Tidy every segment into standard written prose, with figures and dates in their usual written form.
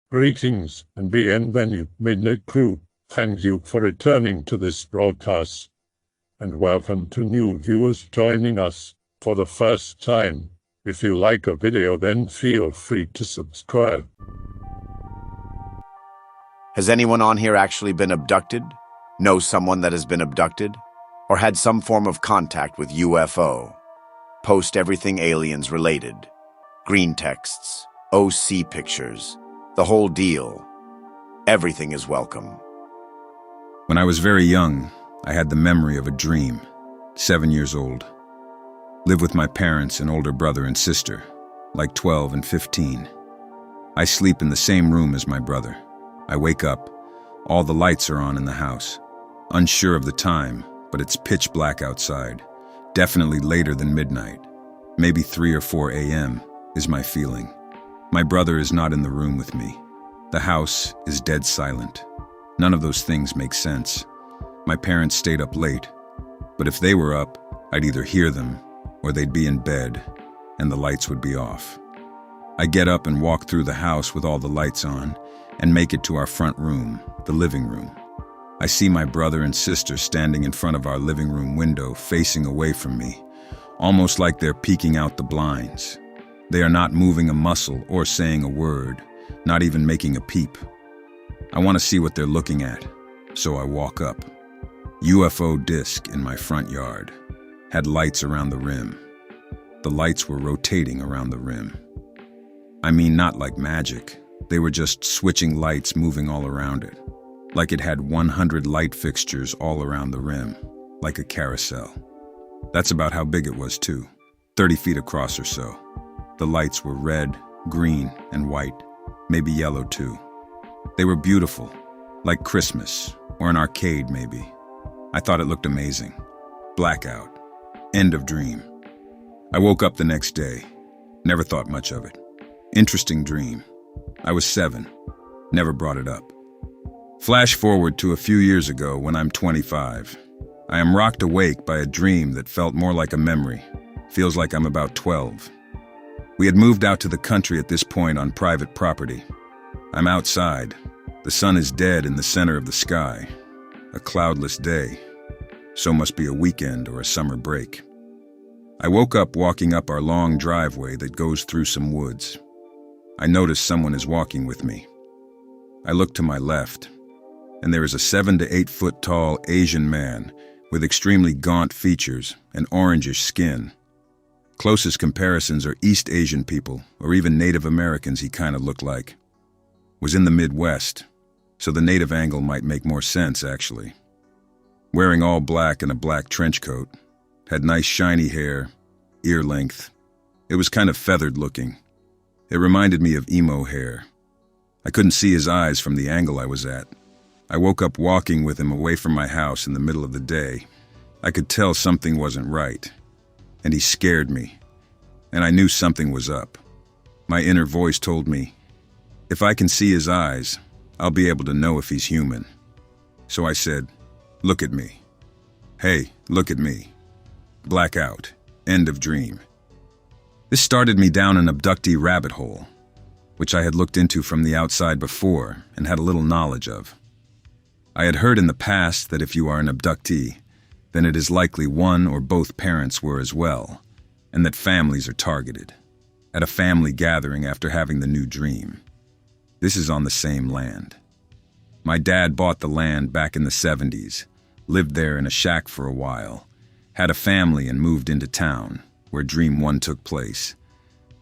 Greetings and bienvenue, Midnight Crew. Thank you for returning to this broadcast, and welcome to new viewers joining us for the first time. If you like a video, then feel free to subscribe. Has anyone on here actually been abducted? Know someone that has been abducted? Or had some form of contact with UFO? Post everything aliens related. Greentexts, OC pictures, the whole deal. Everything is welcome. When I was very young, I had the memory of a dream, 7 years old. Lived with my parents and older brother and sister, like 12 and 15. I sleep in the same room as my brother. I wake up, all the lights are on in the house. Unsure of the time, but it's pitch black outside. Definitely later than midnight. Maybe 3 or 4 a.m. is my feeling. My brother is not in the room with me. The house is dead silent. None of those things make sense. My parents stayed up late, but if they were up, I'd either hear them or they'd be in bed and the lights would be off. I get up and walk through the house with all the lights on and make it to our front room, the living room. I see my brother and sister standing in front of our living room window facing away from me, almost like they're peeking out the blinds. They are not moving a muscle or saying a word, not even making a peep. I want to see what they're looking at, so I walk up. UFO disc in my front yard. Had lights around the rim. The lights were rotating around the rim. I mean, not like magic. They were just switching lights moving all around it. Like it had 100 light fixtures all around the rim, like a carousel. That's about how big it was too, 30 feet across or so. The lights were red, green, and white, maybe yellow too. They were beautiful, like Christmas, or an arcade maybe. I thought it looked amazing. Blackout. End of dream. I woke up the next day. Never thought much of it. Interesting dream. I was 7. Never brought it up. Flash forward to a few years ago when I'm 25. I am rocked awake by a dream that felt more like a memory. Feels like I'm about 12. We had moved out to the country at this point on private property. I'm outside. The sun is dead in the center of the sky. A cloudless day. So must be a weekend or a summer break. I woke up walking up our long driveway that goes through some woods. I notice someone is walking with me. I look to my left, and there is a 7 to 8 foot tall Asian man with extremely gaunt features and orangish skin. Closest comparisons are East Asian people, or even Native Americans he kind of looked like. Was in the Midwest, so the native angle might make more sense actually. Wearing all black and a black trench coat, had nice shiny hair, ear length. It was kind of feathered looking. It reminded me of emo hair. I couldn't see his eyes from the angle I was at. I woke up walking with him away from my house in the middle of the day. I could tell something wasn't right. And he scared me, and I knew something was up. My inner voice told me, if I can see his eyes, I'll be able to know if he's human. So I said, look at me. Hey, look at me. Blackout. End of dream. This started me down an abductee rabbit hole, which I had looked into from the outside before and had a little knowledge of. I had heard in the past that if you are an abductee, then it is likely one or both parents were as well, and that families are targeted. At a family gathering after having the new dream. This is on the same land. My dad bought the land back in the 70s, lived there in a shack for a while, had a family and moved into town, where Dream 1 took place.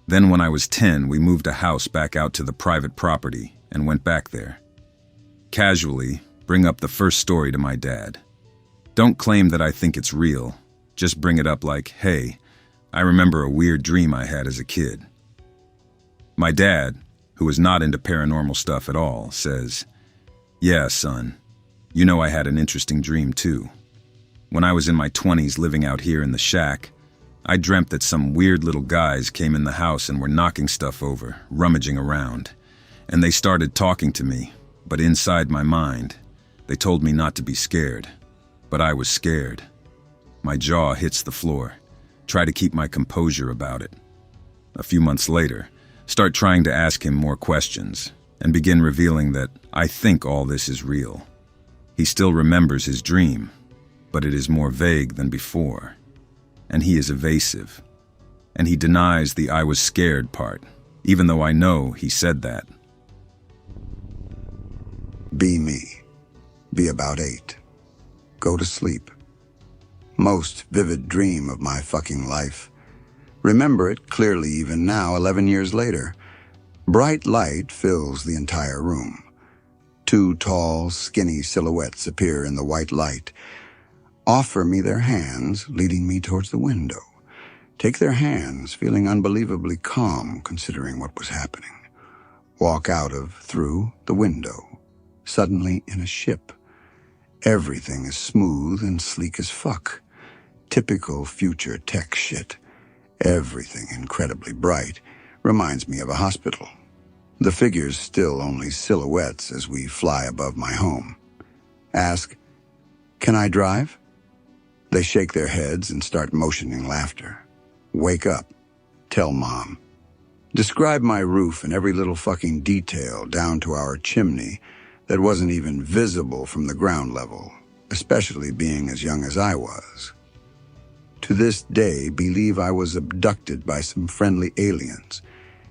Then when I was 10, we moved a house back out to the private property and went back there. Casually, bring up the first story to my dad. Don't claim that I think it's real, just bring it up like, hey, I remember a weird dream I had as a kid. My dad, who is not into paranormal stuff at all, says, yeah, son, you know I had an interesting dream too. When I was in my 20s living out here in the shack, I dreamt that some weird little guys came in the house and were knocking stuff over, rummaging around, and they started talking to me, but inside my mind, they told me not to be scared. But I was scared. My jaw hits the floor. Try to keep my composure about it. A few months later, start trying to ask him more questions. and begin revealing that I think all this is real. He still remembers his dream, but it is more vague than before, and he is evasive, and he denies the "I was scared" part, even though I know he said that. Be me. Be about 8. Go to sleep. Most vivid dream of my fucking life. Remember it clearly even now, 11 years later. Bright light fills the entire room. 2 tall, skinny silhouettes appear in the white light. Offer me their hands, leading me towards the window. Take their hands, feeling unbelievably calm considering what was happening. Walk through the window, suddenly in a ship. Everything is smooth and sleek as fuck. Typical future tech shit. Everything incredibly bright. Reminds me of a hospital. The figures still only silhouettes as we fly above my home. Ask, "Can I drive?" They shake their heads and start motioning laughter. Wake up. Tell Mom. Describe my roof in every little fucking detail down to our chimney that wasn't even visible from the ground level, especially being as young as I was. To this day, believe I was abducted by some friendly aliens,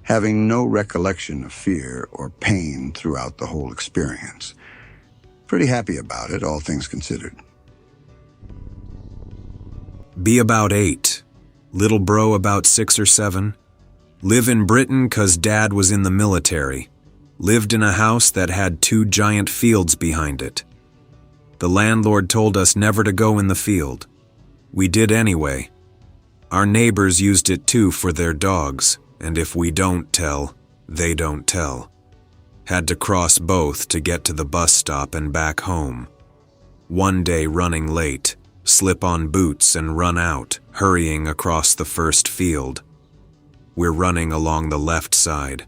having no recollection of fear or pain throughout the whole experience. Pretty happy about it, all things considered. Be about 8. Little bro about 6 or 7. Live in Britain 'cause dad was in the military. Lived in a house that had 2 giant fields behind it. The landlord told us never to go in the field. We did anyway. Our neighbors used it too for their dogs, and if we don't tell, they don't tell. Had to cross both to get to the bus stop and back home. One day running late, slip on boots and run out, hurrying across the first field. We're running along the left side.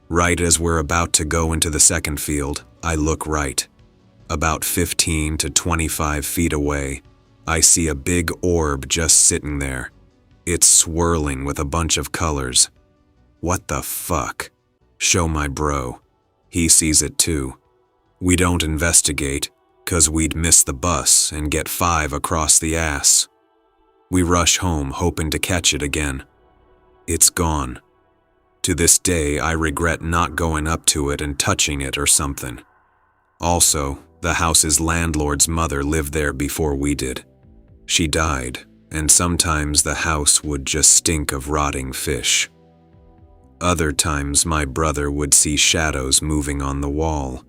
Right as we're about to go into the second field, I look right. About 15 to 25 feet away, I see a big orb just sitting there. It's swirling with a bunch of colors. What the fuck? Show my bro. He sees it too. We don't investigate, 'cause we'd miss the bus and get 5 across the ass. We rush home hoping to catch it again. It's gone. To this day, I regret not going up to it and touching it or something. Also, the house's landlord's mother lived there before we did. She died, and sometimes the house would just stink of rotting fish. Other times my brother would see shadows moving on the wall.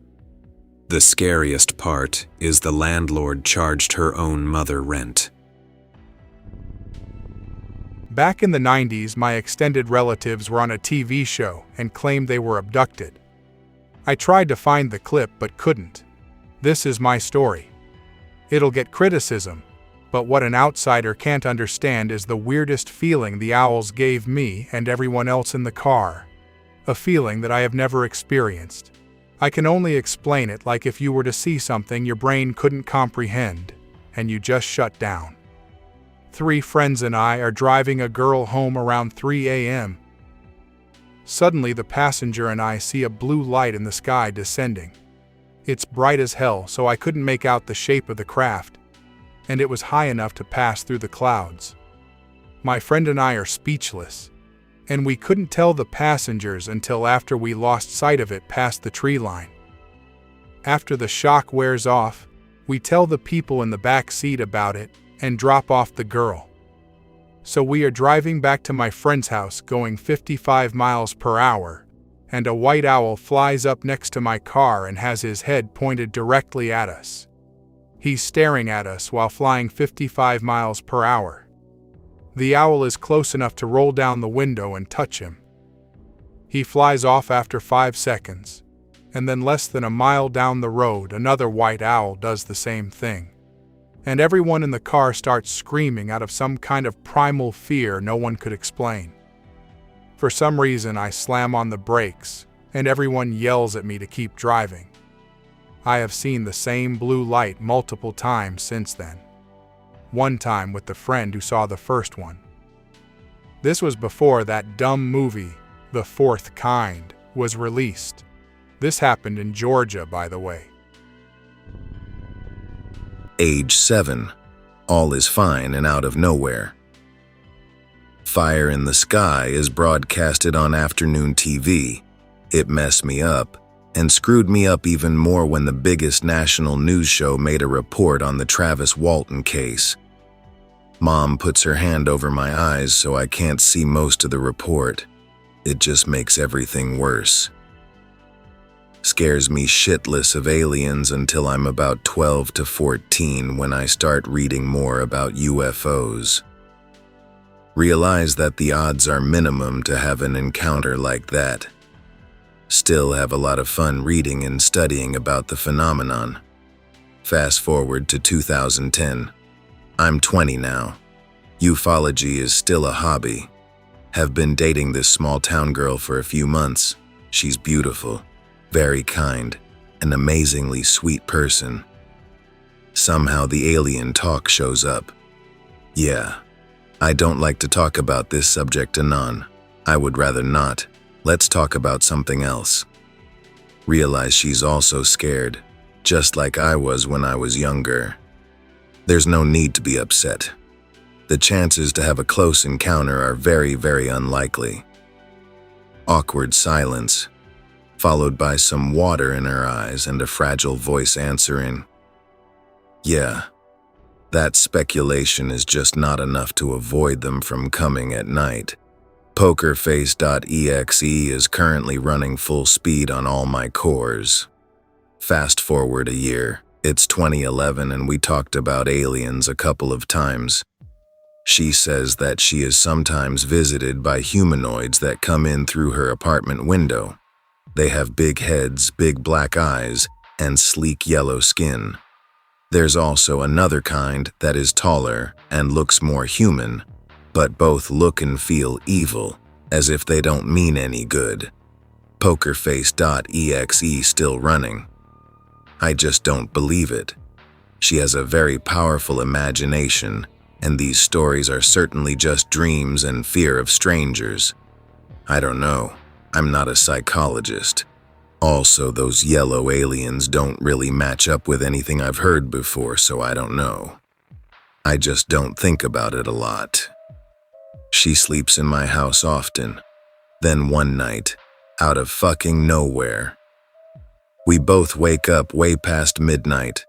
The scariest part is the landlord charged her own mother rent. Back in the 90s, my extended relatives were on a TV show and claimed they were abducted. I tried to find the clip but couldn't. This is my story. It'll get criticism, but what an outsider can't understand is the weirdest feeling the owls gave me and everyone else in the car. A feeling that I have never experienced. I can only explain it like if you were to see something your brain couldn't comprehend, and you just shut down. 3 friends and I are driving a girl home around 3 a.m. Suddenly the passenger and I see a blue light in the sky descending. It's bright as hell, so I couldn't make out the shape of the craft, and it was high enough to pass through the clouds. My friend and I are speechless, and we couldn't tell the passengers until after we lost sight of it past the tree line. After the shock wears off, we tell the people in the back seat about it and drop off the girl. So we are driving back to my friend's house going 55 miles per hour, and a white owl flies up next to my car and has his head pointed directly at us. He's staring at us while flying 55 miles per hour. The owl is close enough to roll down the window and touch him. He flies off after 5 seconds, and then less than a mile down the road, another white owl does the same thing. And everyone in the car starts screaming out of some kind of primal fear no one could explain. For some reason, I slam on the brakes, and everyone yells at me to keep driving. I have seen the same blue light multiple times since then. One time with the friend who saw the first one. This was before that dumb movie, The Fourth Kind, was released. This happened in Georgia, by the way. Age 7. All is fine and out of nowhere. Fire in the Sky is broadcasted on afternoon TV. It messed me up and screwed me up even more when the biggest national news show made a report on the Travis Walton case. Mom puts her hand over my eyes so I can't see most of the report. It just makes everything worse. Scares me shitless of aliens until I'm about 12 to 14 when I start reading more about UFOs. Realize that the odds are minimum to have an encounter like that. Still have a lot of fun reading and studying about the phenomenon. Fast forward to 2010. I'm 20 now. Ufology is still a hobby. Have been dating this small town girl for a few months. She's beautiful, very kind, an amazingly sweet person. Somehow the alien talk shows up. Yeah, I don't like to talk about this subject anon. I would rather not. Let's talk about something else. Realize she's also scared, just like I was when I was younger. There's no need to be upset. The chances to have a close encounter are very, very unlikely. Awkward silence, followed by some water in her eyes and a fragile voice answering, "Yeah, that speculation is just not enough to avoid them from coming at night. Pokerface.exe is currently running full speed on all my cores." Fast forward a year. It's 2011 and we talked about aliens a couple of times. She says that she is sometimes visited by humanoids that come in through her apartment window. They have big heads, big black eyes, and sleek yellow skin. There's also another kind that is taller and looks more human, but both look and feel evil, as if they don't mean any good. Pokerface.exe still running. I just don't believe it. She has a very powerful imagination, and these stories are certainly just dreams and fear of strangers. I don't know. I'm not a psychologist. Also, those yellow aliens don't really match up with anything I've heard before, so I don't know. I just don't think about it a lot. She sleeps in my house often. Then one night, out of fucking nowhere, we both wake up way past midnight.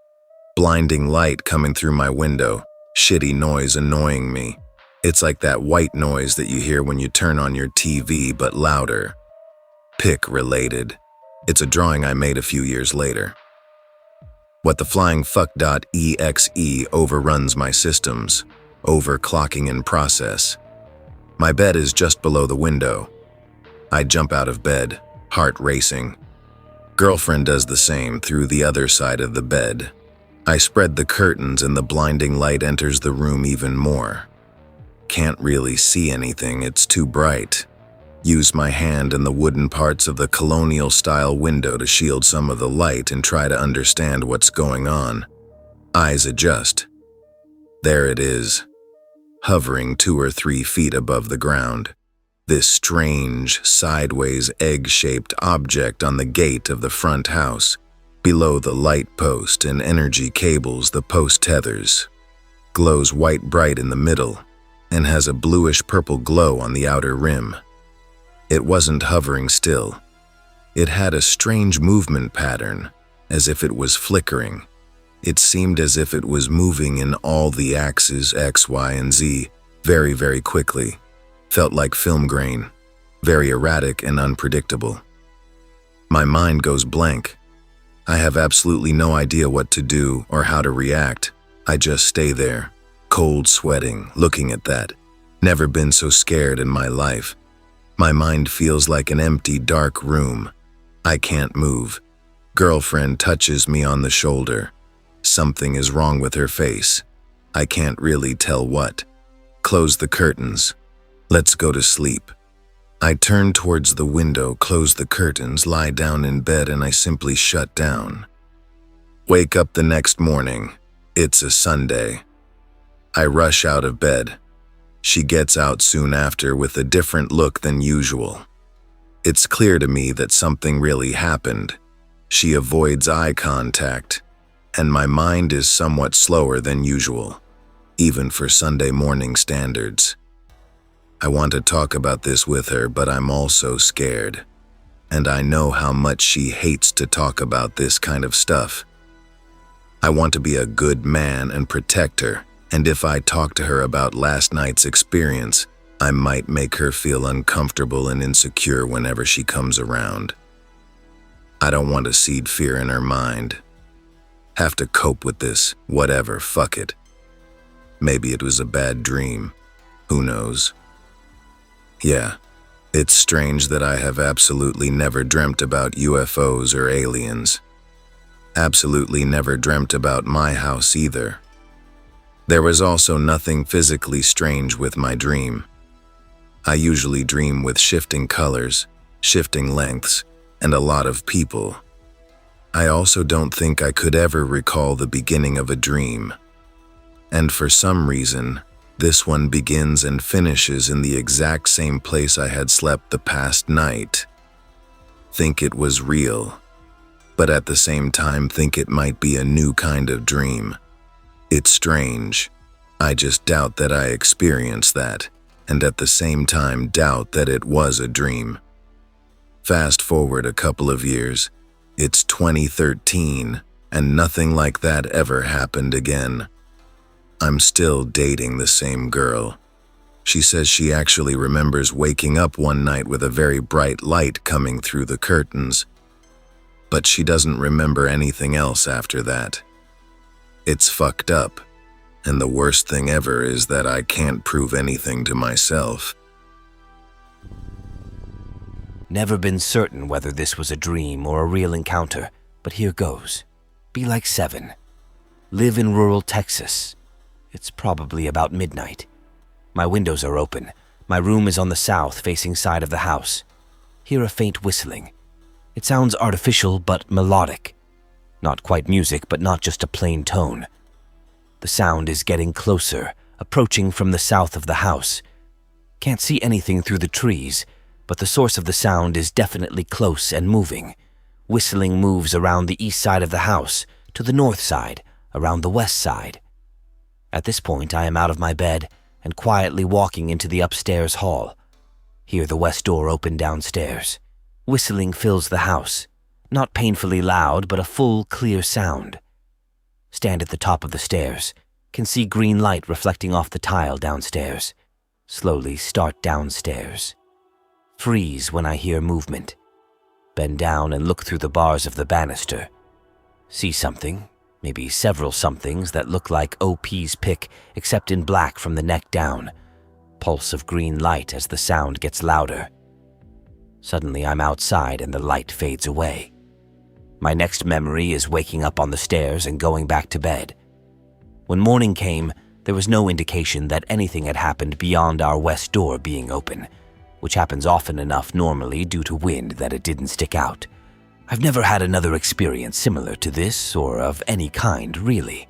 Blinding light coming through my window, shitty noise annoying me. It's like that white noise that you hear when you turn on your TV, but louder. Pic related. It's a drawing I made a few years later. What the flying fuck.exe overruns my systems, overclocking in process. My bed is just below the window. I jump out of bed, heart racing. Girlfriend does the same through the other side of the bed. I spread the curtains and the blinding light enters the room even more. Can't really see anything, it's too bright. Use my hand in the wooden parts of the colonial-style window to shield some of the light and try to understand what's going on. Eyes adjust. There it is, hovering 2 or 3 feet above the ground. This strange, sideways, egg-shaped object on the gate of the front house, below the light post and energy cables the post tethers. Glows white bright in the middle, and has a bluish-purple glow on the outer rim. It wasn't hovering still. It had a strange movement pattern, as if it was flickering. It seemed as if it was moving in all the axes X, Y, and Z very, very quickly. Felt like film grain, very erratic and unpredictable. My mind goes blank. I have absolutely no idea what to do or how to react. I just stay there, cold sweating, looking at that. Never been so scared in my life. My mind feels like an empty, dark room. I can't move. Girlfriend touches me on the shoulder. Something is wrong with her face. I can't really tell what. Close the curtains. Let's go to sleep. I turn towards the window, close the curtains, lie down in bed, and I simply shut down. Wake up the next morning. It's a Sunday. I rush out of bed. She gets out soon after with a different look than usual. It's clear to me that something really happened. She avoids eye contact, and my mind is somewhat slower than usual, even for Sunday morning standards. I want to talk about this with her, but I'm also scared. And I know how much she hates to talk about this kind of stuff. I want to be a good man and protect her, and if I talk to her about last night's experience, I might make her feel uncomfortable and insecure whenever she comes around. I don't want to seed fear in her mind. Have to cope with this, whatever, fuck it. Maybe it was a bad dream. Who knows? Yeah, it's strange that I have absolutely never dreamt about UFOs or aliens. Absolutely never dreamt about my house either. There was also nothing physically strange with my dream. I usually dream with shifting colors, shifting lengths, and a lot of people. I also don't think I could ever recall the beginning of a dream. And for some reason, this one begins and finishes in the exact same place I had slept the past night. Think it was real, but at the same time think it might be a new kind of dream. It's strange. I just doubt that I experienced that, and at the same time doubt that it was a dream. Fast forward a couple of years, it's 2013, and nothing like that ever happened again. I'm still dating the same girl. She says she actually remembers waking up one night with a very bright light coming through the curtains, but she doesn't remember anything else after that. It's fucked up, and the worst thing ever is that I can't prove anything to myself. Never been certain whether this was a dream or a real encounter, but here goes. Be like 7. Live in rural Texas. It's probably about midnight. My windows are open. My room is on the south-facing side of the house. Hear a faint whistling. It sounds artificial but melodic. Not quite music, but not just a plain tone. The sound is getting closer, approaching from the south of the house. Can't see anything through the trees, but the source of the sound is definitely close and moving. Whistling moves around the east side of the house, to the north side, around the west side. At this point, I am out of my bed and quietly walking into the upstairs hall. Hear the west door open downstairs. Whistling fills the house. Not painfully loud, but a full, clear sound. Stand at the top of the stairs. Can see green light reflecting off the tile downstairs. Slowly start downstairs. Freeze when I hear movement. Bend down and look through the bars of the banister. See something. Maybe several somethings that look like OP's pick, except in black from the neck down. Pulse of green light as the sound gets louder. Suddenly I'm outside and the light fades away. My next memory is waking up on the stairs and going back to bed. When morning came, there was no indication that anything had happened beyond our west door being open, which happens often enough normally due to wind that it didn't stick out. I've never had another experience similar to this, or of any kind, really.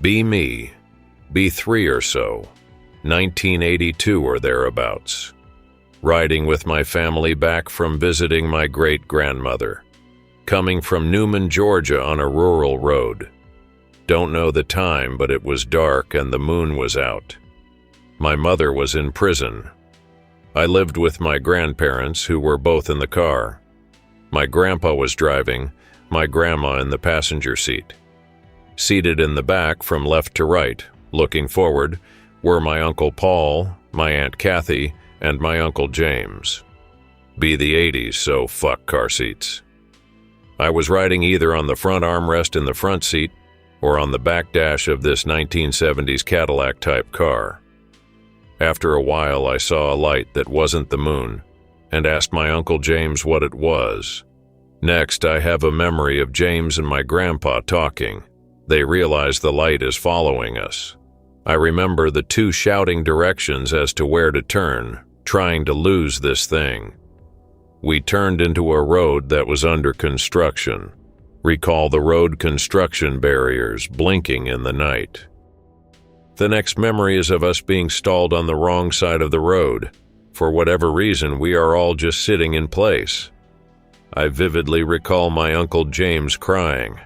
Be me. Be 3 or so. 1982 or thereabouts. Riding with my family back from visiting my great-grandmother. Coming from Newman, Georgia on a rural road. Don't know the time, but it was dark and the moon was out. My mother was in prison. I lived with my grandparents, who were both in the car. My grandpa was driving, my grandma in the passenger seat. Seated in the back from left to right, looking forward, were my Uncle Paul, my Aunt Kathy, and my Uncle James. Be the 80s, so fuck car seats. I was riding either on the front armrest in the front seat or on the back dash of this 1970s Cadillac-type car. After a while, I saw a light that wasn't the moon and asked my Uncle James what it was. Next, I have a memory of James and my grandpa talking. They realize the light is following us. I remember the two shouting directions as to where to turn, trying to lose this thing. We turned into a road that was under construction. Recall the road construction barriers blinking in the night. The next memory is of us being stalled on the wrong side of the road. For whatever reason, we are all just sitting in place. I vividly recall my Uncle James crying.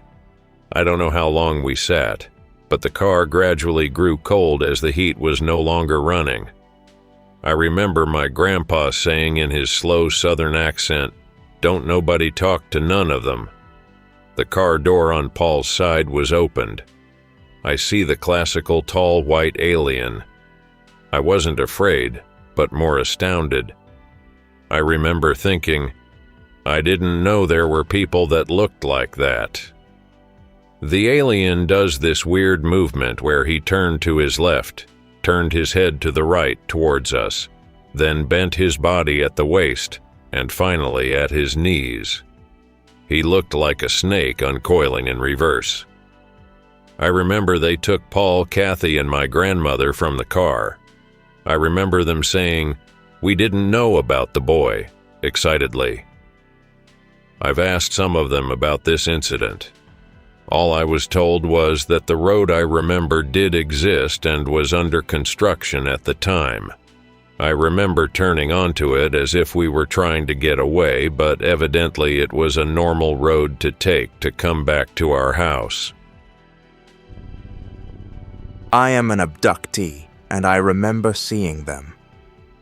I don't know how long we sat, but the car gradually grew cold as the heat was no longer running. I remember my grandpa saying in his slow southern accent, "Don't nobody talk to none of them." The car door on Paul's side was opened. I see the classical tall white alien. I wasn't afraid, but more astounded. I remember thinking, I didn't know there were people that looked like that. The alien does this weird movement where he turned to his left, turned his head to the right towards us, then bent his body at the waist, and finally at his knees. He looked like a snake uncoiling in reverse. I remember they took Paul, Kathy, and my grandmother from the car. I remember them saying, "We didn't know about the boy," excitedly. I've asked some of them about this incident. All I was told was that the road I remember did exist and was under construction at the time. I remember turning onto it as if we were trying to get away, but evidently it was a normal road to take to come back to our house. I am an abductee, and I remember seeing them.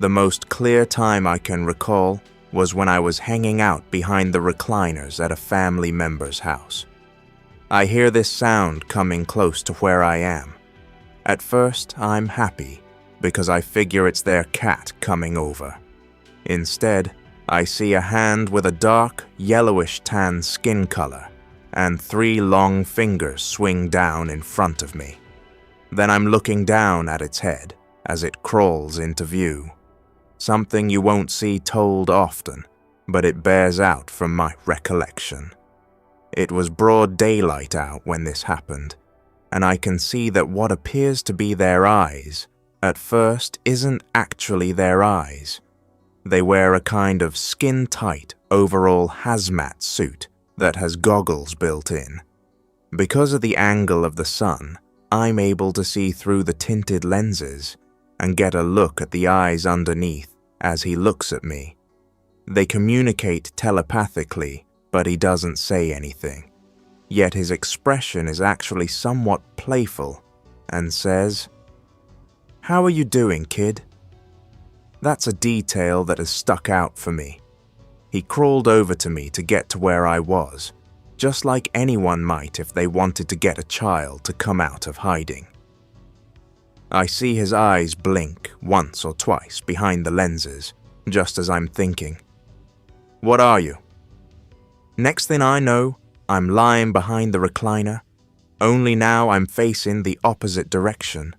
The most clear time I can recall was when I was hanging out behind the recliners at a family member's house. I hear this sound coming close to where I am. At first, I'm happy, because I figure it's their cat coming over. Instead, I see a hand with a dark, yellowish tan skin color, and 3 long fingers swing down in front of me. Then I'm looking down at its head as it crawls into view. Something you won't see told often, but it bears out from my recollection. It was broad daylight out when this happened, and I can see that what appears to be their eyes at first isn't actually their eyes. They wear a kind of skin-tight overall hazmat suit that has goggles built in. Because of the angle of the sun, I'm able to see through the tinted lenses and get a look at the eyes underneath as he looks at me. They communicate telepathically, but he doesn't say anything. Yet his expression is actually somewhat playful and says, "How are you doing, kid?" That's a detail that has stuck out for me. He crawled over to me to get to where I was, just like anyone might if they wanted to get a child to come out of hiding. I see his eyes blink once or twice behind the lenses, just as I'm thinking, "What are you?" Next thing I know, I'm lying behind the recliner, only now I'm facing the opposite direction.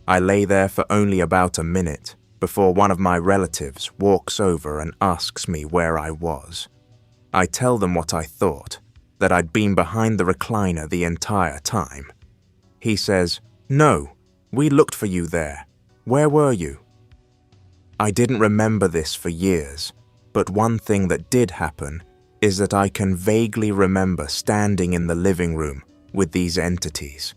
I lay there for only about a minute before one of my relatives walks over and asks me where I was. I tell them what I thought, that I'd been behind the recliner the entire time. He says, "No, we looked for you there. Where were you?" I didn't remember this for years, but one thing that did happen is that I can vaguely remember standing in the living room with these entities.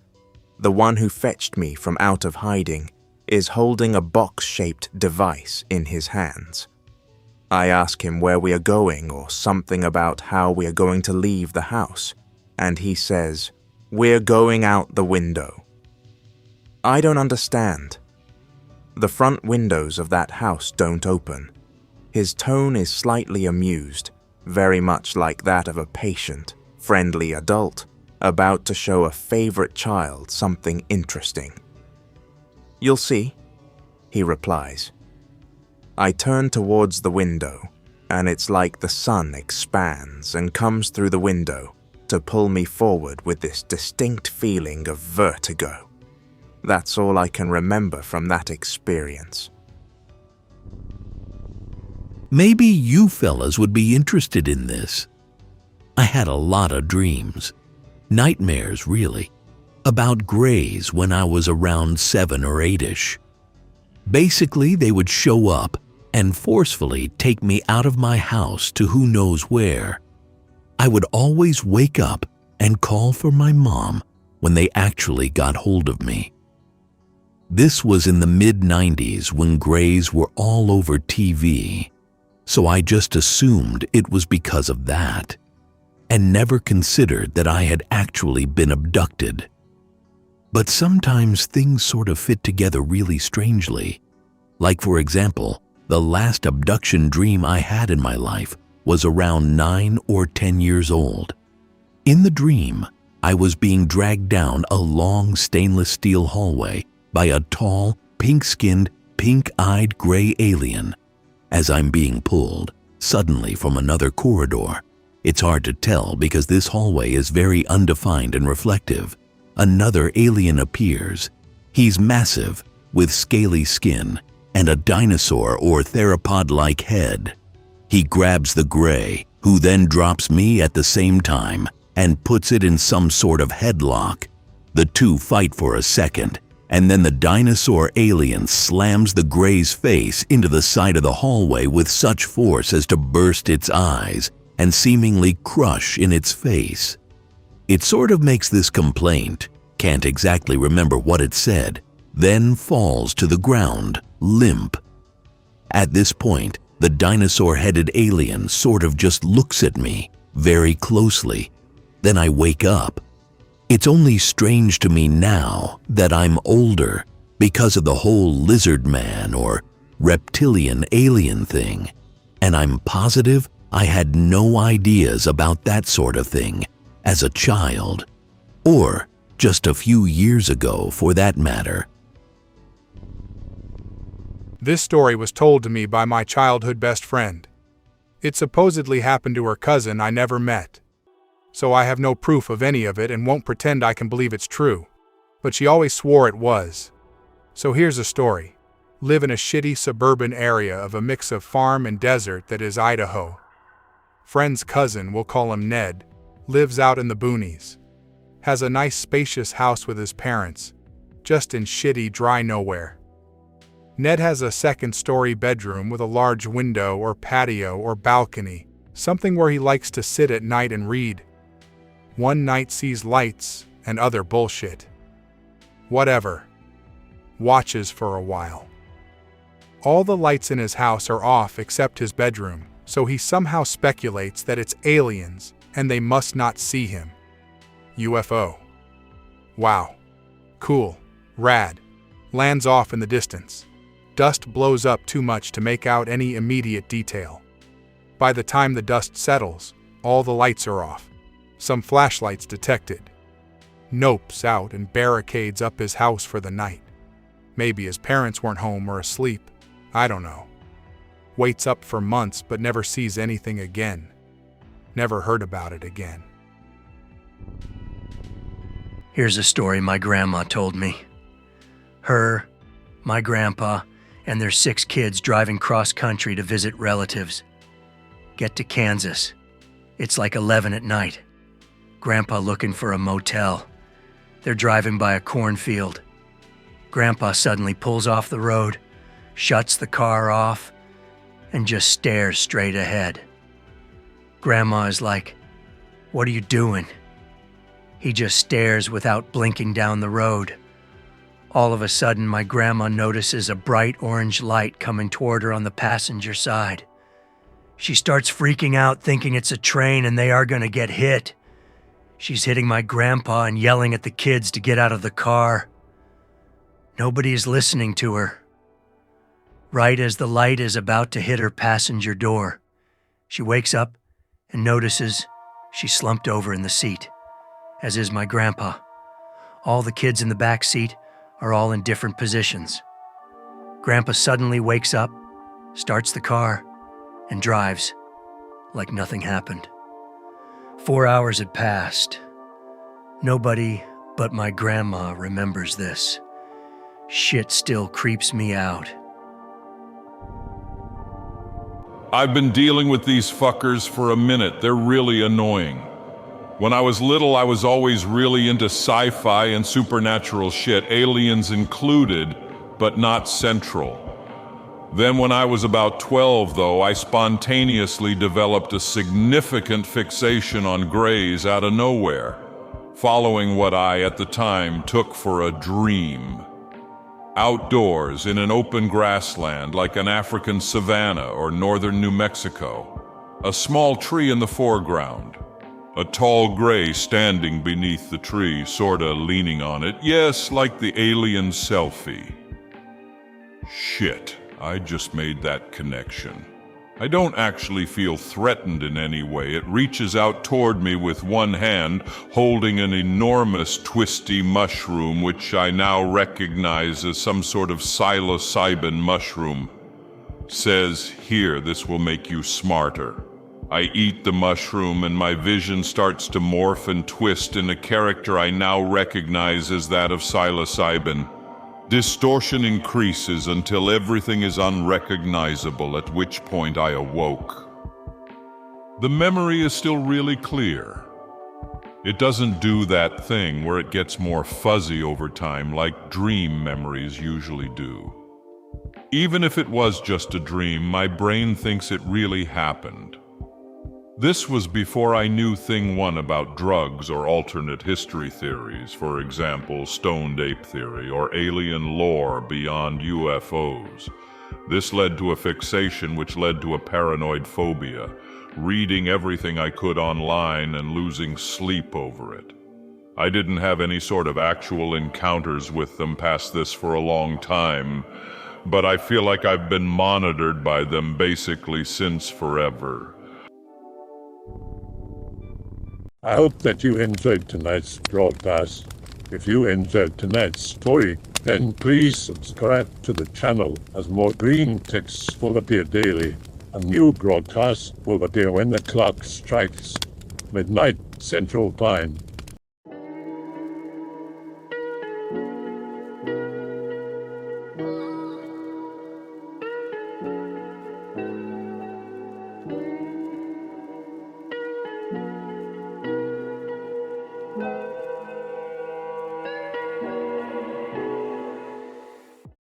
The one who fetched me from out of hiding is holding a box-shaped device in his hands. I ask him where we are going or something about how we are going to leave the house, and he says, "We're going out the window." I don't understand. The front windows of that house don't open. His tone is slightly amused, very much like that of a patient, friendly adult about to show a favorite child something interesting. "You'll see," he replies. I turn towards the window, and it's like the sun expands and comes through the window to pull me forward with this distinct feeling of vertigo. That's all I can remember from that experience. Maybe you fellas would be interested in this. I had a lot of dreams, nightmares really, about grays when I was around 7 or 8-ish. Basically, they would show up and forcefully take me out of my house to who knows where. I would always wake up and call for my mom when they actually got hold of me. This was in the mid-90s when grays were all over TV, so I just assumed it was because of that, and never considered that I had actually been abducted. But sometimes things sort of fit together really strangely. Like, for example, the last abduction dream I had in my life was around 9 or 10 years old. In the dream, I was being dragged down a long stainless steel hallway by a tall, pink-skinned, pink-eyed gray alien. As I'm being pulled, suddenly from another corridor, it's hard to tell because this hallway is very undefined and reflective, another alien appears. He's massive, with scaly skin, and a dinosaur or theropod-like head. He grabs the gray, who then drops me at the same time and puts it in some sort of headlock. The two fight for a second, and then the dinosaur alien slams the gray's face into the side of the hallway with such force as to burst its eyes and seemingly crush in its face. It sort of makes this complaint, can't exactly remember what it said, then falls to the ground, limp. At this point, the dinosaur-headed alien sort of just looks at me very closely. Then I wake up. It's only strange to me now that I'm older because of the whole lizard man or reptilian alien thing, and I'm positive I had no ideas about that sort of thing as a child, or just a few years ago for that matter. This story was told to me by my childhood best friend. It supposedly happened to her cousin I never met. So I have no proof of any of it and won't pretend I can believe it's true. But she always swore it was. So here's a story. Live in a shitty suburban area of a mix of farm and desert that is Idaho. Friend's cousin, we'll call him Ned, lives out in the boonies. Has a nice spacious house with his parents, just in shitty dry nowhere. Ned has a second-story bedroom with a large window or patio or balcony, something where he likes to sit at night and read. One night sees lights and other bullshit. Whatever. Watches for a while. All the lights in his house are off except his bedroom, so he somehow speculates that it's aliens and they must not see him. UFO. Wow. Cool. Rad. Lands off in the distance. Dust blows up too much to make out any immediate detail. By the time the dust settles, all the lights are off. Some flashlights detected. Nopes out and barricades up his house for the night. Maybe his parents weren't home or asleep. I don't know. Waits up for months but never sees anything again. Never heard about it again. Here's a story my grandma told me. Her, my grandpa, and their 6 kids driving cross-country to visit relatives. Get to Kansas. It's like 11 at night. Grandpa looking for a motel. They're driving by a cornfield. Grandpa suddenly pulls off the road, shuts the car off, and just stares straight ahead. Grandma is like, "What are you doing?" He just stares without blinking down the road. All of a sudden, my grandma notices a bright orange light coming toward her on the passenger side. She starts freaking out, thinking it's a train and they are going to get hit. She's hitting my grandpa and yelling at the kids to get out of the car. Nobody is listening to her. Right as the light is about to hit her passenger door, she wakes up and notices she's slumped over in the seat, as is my grandpa. All the kids in the back seat are all in different positions. Grandpa suddenly wakes up, starts the car, and drives like nothing happened. 4 hours had passed. Nobody but my grandma remembers this. Shit still creeps me out. I've been dealing with these fuckers for a minute. They're really annoying. When I was little, I was always really into sci-fi and supernatural shit, aliens included, but not central. Then when I was about 12, though, I spontaneously developed a significant fixation on grays out of nowhere, following what I, at the time, took for a dream. outdoors in an open grassland like an African savanna or northern New Mexico. A small tree in the foreground. A tall gray standing beneath the tree, sorta leaning on it. Yes, like the alien selfie. Shit, I just made that connection. I don't actually feel threatened in any way. It reaches out toward me with one hand, holding an enormous twisty mushroom, which I now recognize as some sort of psilocybin mushroom. Says, "Here, this will make you smarter." I eat the mushroom and my vision starts to morph and twist in a character I now recognize as that of psilocybin. Distortion increases until everything is unrecognizable, at which point I awoke. The memory is still really clear. It doesn't do that thing where it gets more fuzzy over time like dream memories usually do. Even if it was just a dream, my brain thinks it really happened. This was before I knew thing one about drugs or alternate history theories, for example, stoned ape theory or alien lore beyond UFOs. This led to a fixation which led to a paranoid phobia, reading everything I could online and losing sleep over it. I didn't have any sort of actual encounters with them past this for a long time, but I feel like I've been monitored by them basically since forever. I hope that you enjoyed tonight's broadcast. If you enjoyed tonight's story, then please subscribe to the channel as more Greentext will appear daily. A new broadcast will appear when the clock strikes midnight Central Time.